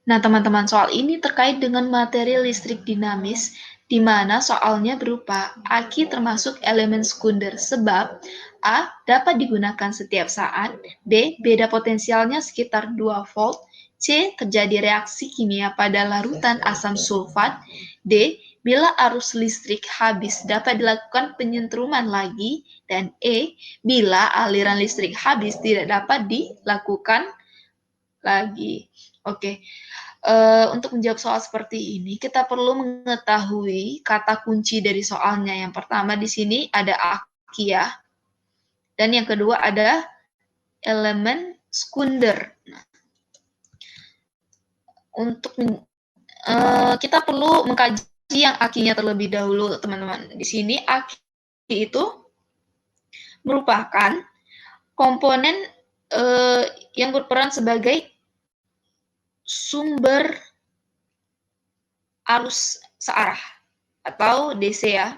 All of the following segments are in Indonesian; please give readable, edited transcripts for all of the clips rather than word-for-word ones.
Nah, teman-teman, soal ini terkait dengan materi listrik dinamis, di mana soalnya berupa aki termasuk elemen sekunder sebab A dapat digunakan setiap saat, B beda potensialnya sekitar 2 volt, C terjadi reaksi kimia pada larutan asam sulfat, D bila arus listrik habis dapat dilakukan penyentruman lagi, dan E bila aliran listrik habis tidak dapat dilakukan lagi. Oke. Untuk menjawab soal seperti ini, kita perlu mengetahui kata kunci dari soalnya. Yang pertama di sini ada aki ya, dan yang kedua ada elemen sekunder. Nah, untuk kita perlu mengkaji yang akinya terlebih dahulu, teman-teman. Di sini aki itu merupakan komponen yang berperan sebagai sumber arus searah atau DC ya,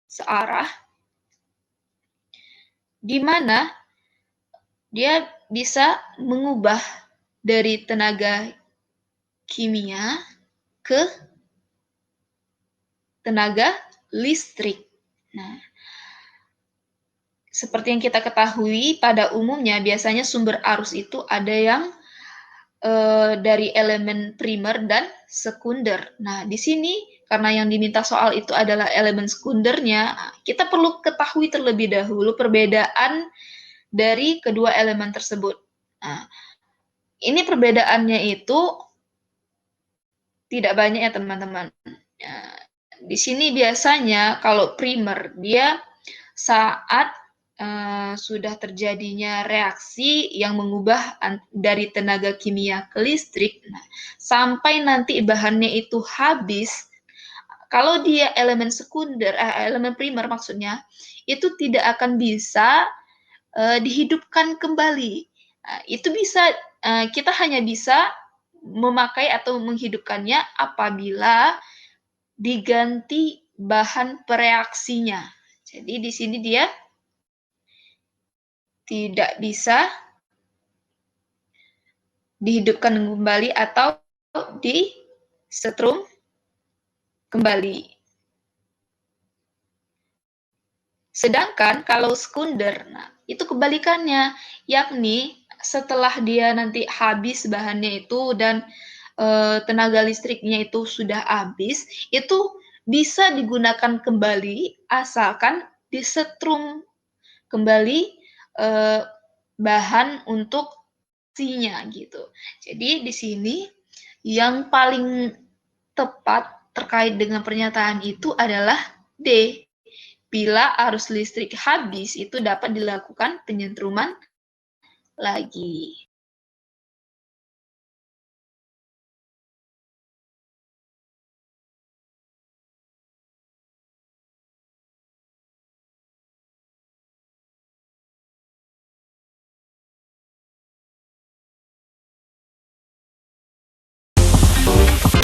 searah, di mana dia bisa mengubah dari tenaga kimia ke tenaga listrik. Nah, seperti yang kita ketahui, pada umumnya biasanya sumber arus itu ada yang dari elemen primer dan sekunder. Nah, di sini karena yang diminta soal itu adalah elemen sekundernya, kita perlu ketahui terlebih dahulu perbedaan dari kedua elemen tersebut. Nah, ini perbedaannya itu tidak banyak ya teman-teman. Di sini biasanya kalau primer dia saat sudah terjadinya reaksi yang mengubah dari tenaga kimia ke listrik, nah, sampai nanti bahannya itu habis. Kalau dia elemen sekunder, elemen primer maksudnya, itu tidak akan bisa dihidupkan kembali. Nah, itu bisa kita hanya bisa memakai atau menghidupkannya apabila diganti bahan pereaksinya. Jadi di sini dia tidak bisa dihidupkan kembali atau disetrum kembali. Sedangkan kalau sekunder, nah, itu kebalikannya, yakni setelah dia nanti habis bahannya itu dan tenaga listriknya itu sudah habis, itu bisa digunakan kembali asalkan disetrum kembali bahan untuk aksinya gitu. Jadi di sini yang paling tepat terkait dengan pernyataan itu adalah D. Bila arus listrik habis itu dapat dilakukan penyentruman lagi.